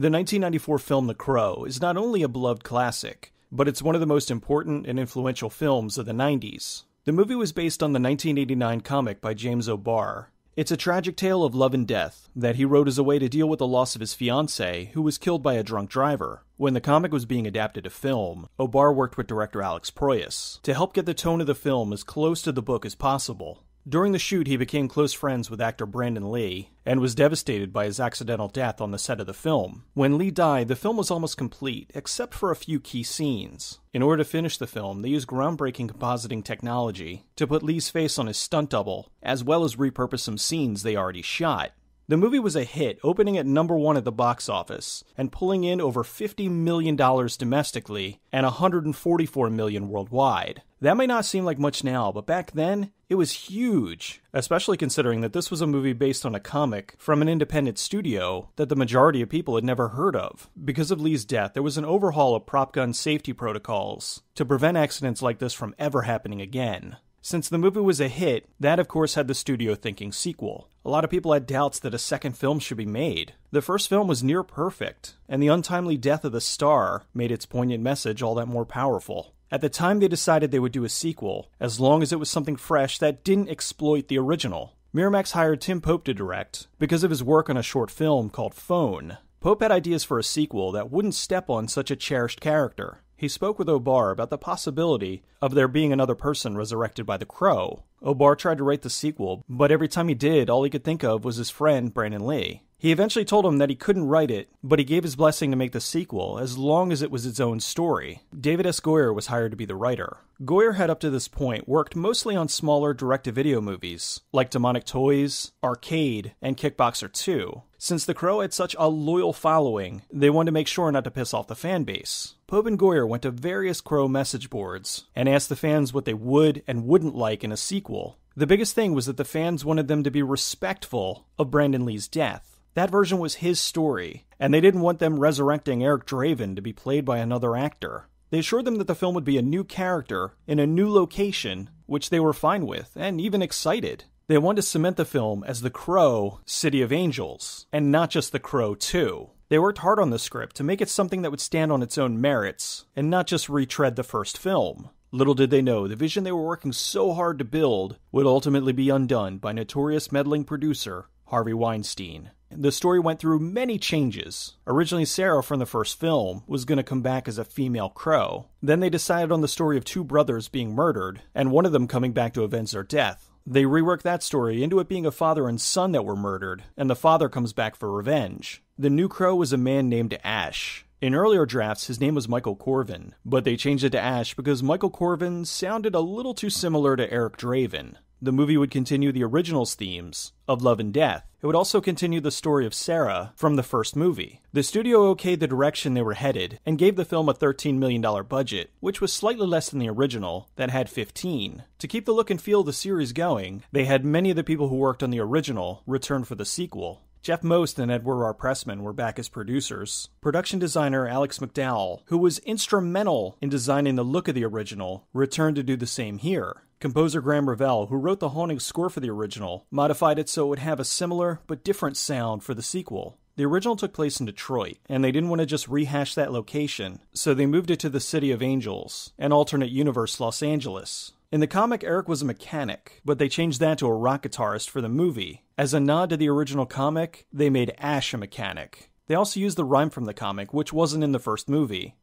The 1994 film The Crow is not only a beloved classic, but it's one of the most important and influential films of the 90s. The movie was based on the 1989 comic by James O'Barr. It's a tragic tale of love and death that he wrote as a way to deal with the loss of his fiancée, who was killed by a drunk driver. When the comic was being adapted to film, O'Barr worked with director Alex Proyas to help get the tone of the film as close to the book as possible. During the shoot, he became close friends with actor Brandon Lee, and was devastated by his accidental death on the set of the film. When Lee died, the film was almost complete, except for a few key scenes. In order to finish the film, they used groundbreaking compositing technology to put Lee's face on his stunt double, as well as repurpose some scenes they already shot. The movie was a hit, opening at #1 at the box office, and pulling in over $50 million domestically, and $144 million worldwide. That may not seem like much now, but back then, it was huge, especially considering that this was a movie based on a comic from an independent studio that the majority of people had never heard of. Because of Lee's death, there was an overhaul of prop gun safety protocols to prevent accidents like this from ever happening again. Since the movie was a hit, that of course had the studio thinking sequel. A lot of people had doubts that a second film should be made. The first film was near perfect, and the untimely death of the star made its poignant message all that more powerful. At the time, they decided they would do a sequel, as long as it was something fresh that didn't exploit the original. Miramax hired Tim Pope to direct, because of his work on a short film called Phone. Pope had ideas for a sequel that wouldn't step on such a cherished character. He spoke with O'Barr about the possibility of there being another person resurrected by the Crow. O'Barr tried to write the sequel, but every time he did, all he could think of was his friend Brandon Lee. He eventually told him that he couldn't write it, but he gave his blessing to make the sequel as long as it was its own story. David S. Goyer was hired to be the writer. Goyer had up to this point worked mostly on smaller direct-to-video movies, like Demonic Toys, Arcade, and Kickboxer 2. Since The Crow had such a loyal following, they wanted to make sure not to piss off the fan base. Pope and Goyer went to various Crow message boards and asked the fans what they would and wouldn't like in a sequel. The biggest thing was that the fans wanted them to be respectful of Brandon Lee's death. That version was his story, and they didn't want them resurrecting Eric Draven to be played by another actor. They assured them that the film would be a new character in a new location, which they were fine with, and even excited. They wanted to cement the film as The Crow, City of Angels, and not just The Crow 2. They worked hard on the script to make it something that would stand on its own merits, and not just retread the first film. Little did they know, the vision they were working so hard to build would ultimately be undone by notorious meddling producer Harvey Weinstein. The story went through many changes. Originally, Sarah from the first film was going to come back as a female Crow. Then they decided on the story of two brothers being murdered, and one of them coming back to avenge their death. They reworked that story into it being a father and son that were murdered, and the father comes back for revenge. The new Crow was a man named Ash. In earlier drafts, his name was Michael Corvin, but they changed it to Ash because Michael Corvin sounded a little too similar to Eric Draven. The movie would continue the original's themes of love and death. It would also continue the story of Sarah from the first movie. The studio okayed the direction they were headed and gave the film a $13 million budget, which was slightly less than the original, that had 15. To keep the look and feel of the series going, they had many of the people who worked on the original return for the sequel. Jeff Most and Edward R. Pressman were back as producers. Production designer Alex McDowell, who was instrumental in designing the look of the original, returned to do the same here. Composer Graham Revell, who wrote the haunting score for the original, modified it so it would have a similar but different sound for the sequel. The original took place in Detroit, and they didn't want to just rehash that location, so they moved it to the City of Angels, an alternate universe Los Angeles. In the comic, Eric was a mechanic, but they changed that to a rock guitarist for the movie. As a nod to the original comic, they made Ash a mechanic. They also used the rhyme from the comic, which wasn't in the first movie.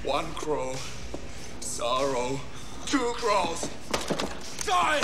One crow, sorrow, two crows, die!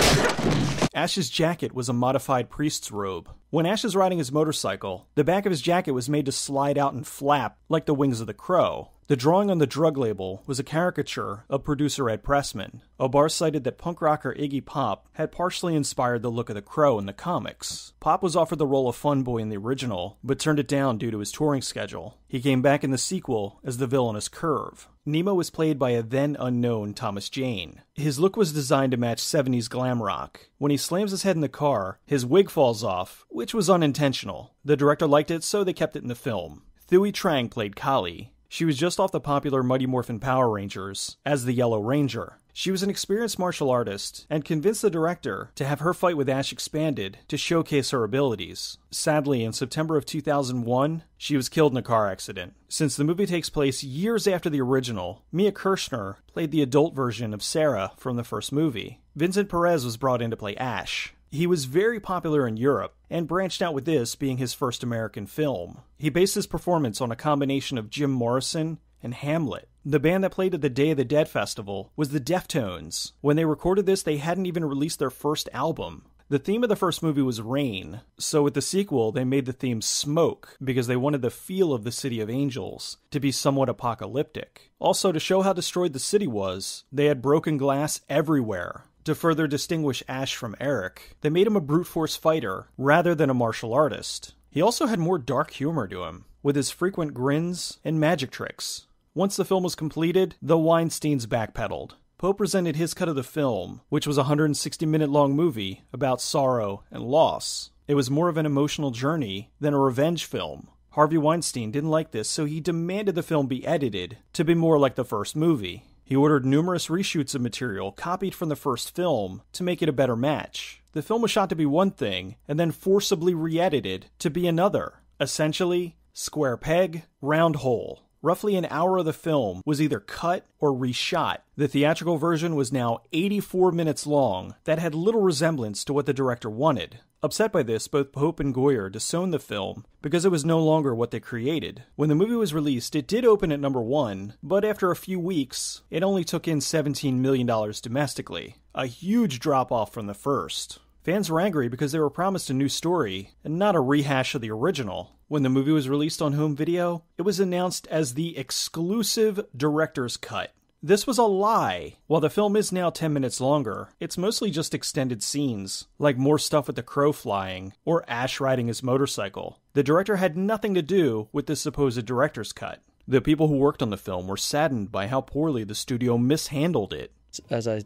Ash's jacket was a modified priest's robe. When Ash is riding his motorcycle, the back of his jacket was made to slide out and flap like the wings of the crow. The drawing on the drug label was a caricature of producer Ed Pressman. O'Barr cited that punk rocker Iggy Pop had partially inspired the look of the Crow in the comics. Pop was offered the role of Fun Boy in the original, but turned it down due to his touring schedule. He came back in the sequel as the villainous Curve. Nemo was played by a then-unknown Thomas Jane. His look was designed to match 70s glam rock. When he slams his head in the car, his wig falls off, which was unintentional. The director liked it, so they kept it in the film. Thuy Trang played Kali. She was just off the popular Mighty Morphin Power Rangers as the Yellow Ranger. She was an experienced martial artist and convinced the director to have her fight with Ash expanded to showcase her abilities. Sadly, in September of 2001, she was killed in a car accident. Since the movie takes place years after the original, Mia Kirshner played the adult version of Sarah from the first movie. Vincent Perez was brought in to play Ash. He was very popular in Europe, and branched out with this being his first American film. He based his performance on a combination of Jim Morrison and Hamlet. The band that played at the Day of the Dead festival was the Deftones. When they recorded this, they hadn't even released their first album. The theme of the first movie was rain, so with the sequel, they made the theme smoke because they wanted the feel of the City of Angels to be somewhat apocalyptic. Also, to show how destroyed the city was, they had broken glass everywhere. To further distinguish Ash from Eric, they made him a brute force fighter rather than a martial artist. He also had more dark humor to him, with his frequent grins and magic tricks. Once the film was completed, the Weinsteins backpedaled. Poe presented his cut of the film, which was a 160-minute-long movie about sorrow and loss. It was more of an emotional journey than a revenge film. Harvey Weinstein didn't like this, so he demanded the film be edited to be more like the first movie. He ordered numerous reshoots of material copied from the first film to make it a better match. The film was shot to be one thing, and then forcibly re-edited to be another. Essentially, square peg, round hole. Roughly an hour of the film was either cut or reshot. The theatrical version was now 84 minutes long. That had little resemblance to what the director wanted. Upset by this, both Pope and Goyer disowned the film because it was no longer what they created. When the movie was released, it did open at number 1, but after a few weeks, it only took in $17 million domestically. A huge drop-off from the first. Fans were angry because they were promised a new story, and not a rehash of the original. When the movie was released on home video, it was announced as the exclusive director's cut. This was a lie. While the film is now 10 minutes longer, it's mostly just extended scenes, like more stuff with the crow flying, or Ash riding his motorcycle. The director had nothing to do with this supposed director's cut. The people who worked on the film were saddened by how poorly the studio mishandled it. As I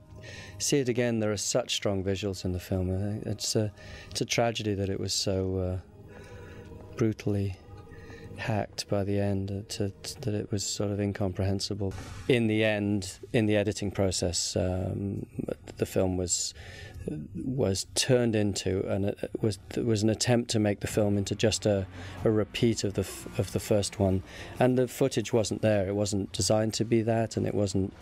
see it again, there are such strong visuals in the film. It's a tragedy that it was so brutally hacked by the end, that it was sort of incomprehensible. In the end, in the editing process, the film was turned into, and it was an attempt to make the film into just a repeat of the first one, and the footage wasn't there. It wasn't designed to be that, and it wasn't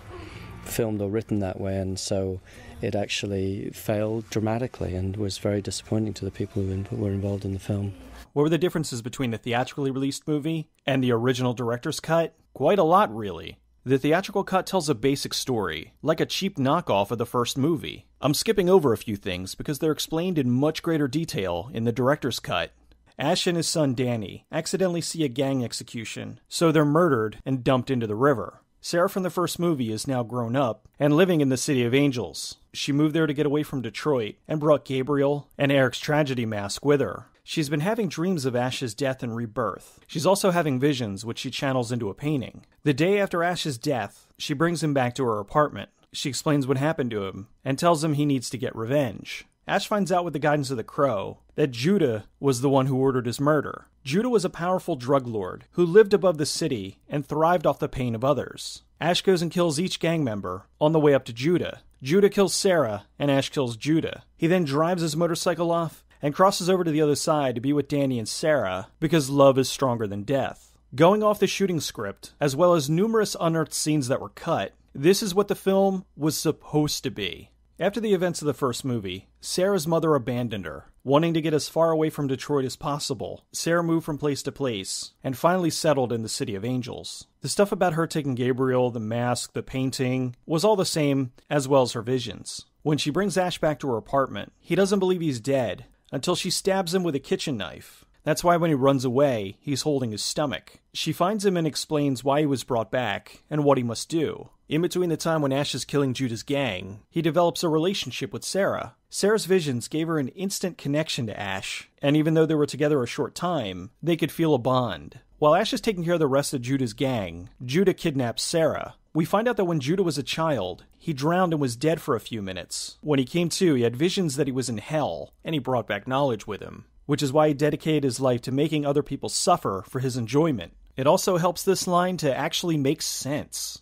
filmed or written that way, and so it actually failed dramatically and was very disappointing to the people who were involved in the film. What were the differences between the theatrically released movie and the original director's cut? Quite a lot, really. The theatrical cut tells a basic story, like a cheap knockoff of the first movie. I'm skipping over a few things because they're explained in much greater detail in the director's cut. Ash and his son Danny accidentally see a gang execution, so they're murdered and dumped into the river. Sarah from the first movie is now grown up and living in the City of Angels. She moved there to get away from Detroit and brought Gabriel and Eric's tragedy mask with her. She's been having dreams of Ash's death and rebirth. She's also having visions, which she channels into a painting. The day after Ash's death, she brings him back to her apartment. She explains what happened to him and tells him he needs to get revenge. Ash finds out with the guidance of the Crow that Judah was the one who ordered his murder. Judah was a powerful drug lord who lived above the city and thrived off the pain of others. Ash goes and kills each gang member on the way up to Judah. Judah kills Sarah, and Ash kills Judah. He then drives his motorcycle off and crosses over to the other side to be with Danny and Sarah because love is stronger than death. Going off the shooting script, as well as numerous unearthed scenes that were cut, this is what the film was supposed to be. After the events of the first movie, Sarah's mother abandoned her. Wanting to get as far away from Detroit as possible, Sarah moved from place to place, and finally settled in the City of Angels. The stuff about her taking Gabriel, the mask, the painting, was all the same, as well as her visions. When she brings Ash back to her apartment, he doesn't believe he's dead, until she stabs him with a kitchen knife. That's why when he runs away, he's holding his stomach. She finds him and explains why he was brought back, and what he must do. In between the time when Ash is killing Judah's gang, he develops a relationship with Sarah. Sarah's visions gave her an instant connection to Ash, and even though they were together a short time, they could feel a bond. While Ash is taking care of the rest of Judah's gang, Judah kidnaps Sarah. We find out that when Judah was a child, he drowned and was dead for a few minutes. When he came to, he had visions that he was in hell, and he brought back knowledge with him, which is why he dedicated his life to making other people suffer for his enjoyment. It also helps this line to actually make sense.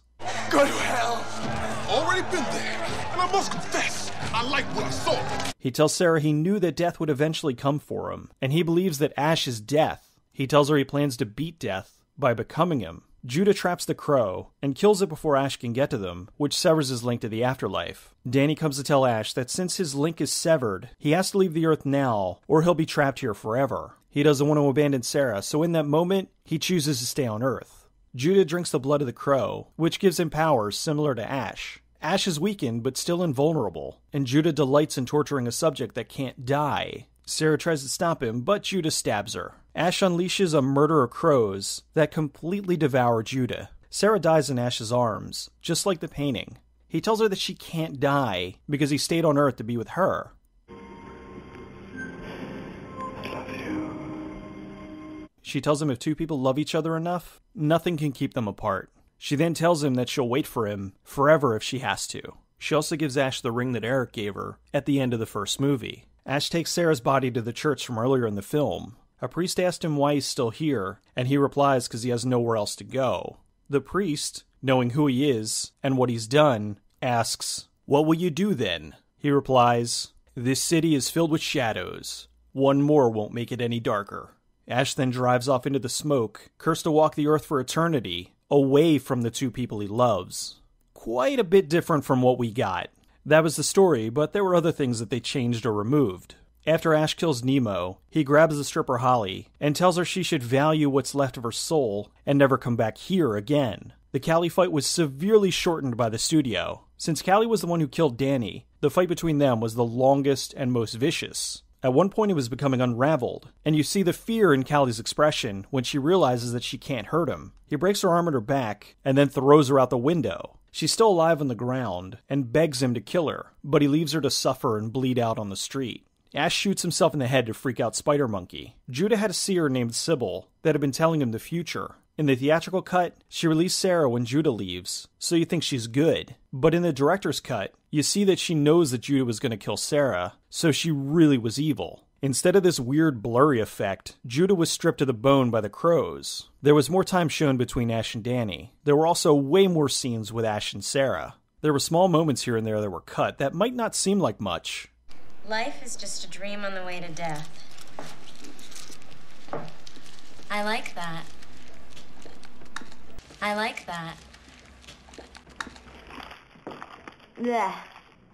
Go to hell. Already been there, and I must confess, I like what I saw. He tells Sarah he knew that death would eventually come for him, and he believes that Ash is death. He tells her he plans to beat death by becoming him. Judah traps the crow and kills it before Ash can get to them, which severs his link to the afterlife. Danny comes to tell Ash that since his link is severed, he has to leave the Earth now, or he'll be trapped here forever. He doesn't want to abandon Sarah, so in that moment, he chooses to stay on Earth. Judah drinks the blood of the crow, which gives him powers similar to Ash. Ash is weakened, but still invulnerable, and Judah delights in torturing a subject that can't die. Sarah tries to stop him, but Judah stabs her. Ash unleashes a murder of crows that completely devour Judah. Sarah dies in Ash's arms, just like the painting. He tells her that she can't die because he stayed on Earth to be with her. I love you. She tells him if two people love each other enough, nothing can keep them apart. She then tells him that she'll wait for him forever if she has to. She also gives Ash the ring that Eric gave her at the end of the first movie. Ash takes Sarah's body to the church from earlier in the film. A priest asked him why he's still here, and he replies because he has nowhere else to go. The priest, knowing who he is and what he's done, asks, "What will you do then?" He replies, "This city is filled with shadows. One more won't make it any darker." Ash then drives off into the smoke, cursed to walk the earth for eternity, away from the two people he loves. Quite a bit different from what we got. That was the story, but there were other things that they changed or removed. After Ash kills Nemo, he grabs the stripper Holly and tells her she should value what's left of her soul and never come back here again. The Callie fight was severely shortened by the studio. Since Callie was the one who killed Danny, the fight between them was the longest and most vicious. At one point it was becoming unraveled, and you see the fear in Callie's expression when she realizes that she can't hurt him. He breaks her arm at her back and then throws her out the window. She's still alive on the ground and begs him to kill her, but he leaves her to suffer and bleed out on the street. Ash shoots himself in the head to freak out Spider Monkey. Judah had a seer named Sybil that had been telling him the future. In the theatrical cut, she released Sarah when Judah leaves, so you think she's good. But in the director's cut, you see that she knows that Judah was going to kill Sarah, so she really was evil. Instead of this weird blurry effect, Judah was stripped to the bone by the crows. There was more time shown between Ash and Danny. There were also way more scenes with Ash and Sarah. There were small moments here and there that were cut that might not seem like much. Life is just a dream on the way to death. I like that. I like that. Blech.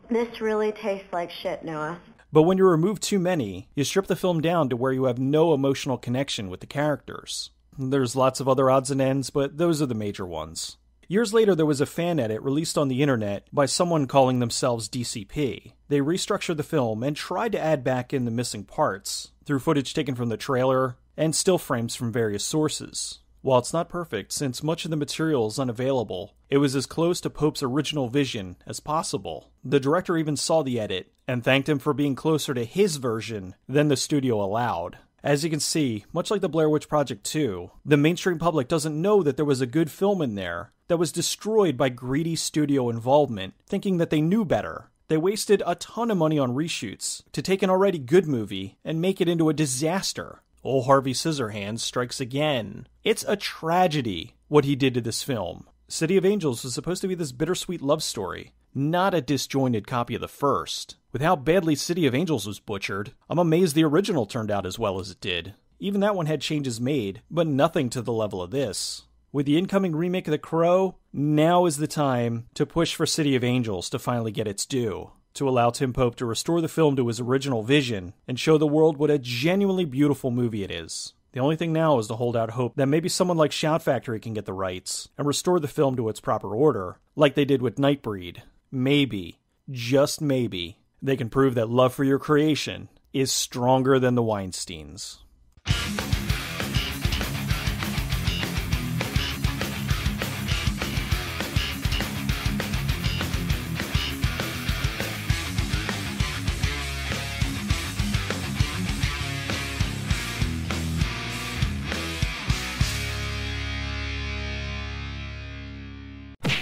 This really tastes like shit, Noah. But when you remove too many, you strip the film down to where you have no emotional connection with the characters. There's lots of other odds and ends, but those are the major ones. Years later, there was a fan edit released on the internet by someone calling themselves DCP. They restructured the film and tried to add back in the missing parts through footage taken from the trailer and still frames from various sources. While it's not perfect, since much of the material is unavailable, it was as close to Pope's original vision as possible. The director even saw the edit and thanked him for being closer to his version than the studio allowed. As you can see, much like the Blair Witch Project 2, the mainstream public doesn't know that there was a good film in there that was destroyed by greedy studio involvement, thinking that they knew better. They wasted a ton of money on reshoots to take an already good movie and make it into a disaster. Ol' Harvey Scissorhands strikes again. It's a tragedy what he did to this film. City of Angels was supposed to be this bittersweet love story, not a disjointed copy of the first. With how badly City of Angels was butchered, I'm amazed the original turned out as well as it did. Even that one had changes made, but nothing to the level of this. With the incoming remake of The Crow, now is the time to push for City of Angels to finally get its due, to allow Tim Pope to restore the film to his original vision and show the world what a genuinely beautiful movie it is. The only thing now is to hold out hope that maybe someone like Shout Factory can get the rights and restore the film to its proper order, like they did with Nightbreed. Maybe, just maybe, they can prove that love for your creation is stronger than the Weinsteins.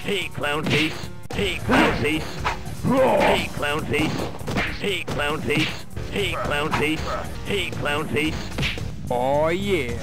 Hey, clown face. Hey, clown face. Hey, clown face. Hey, clown face. Hey, clown face. Hey, clown face. Oh yeah.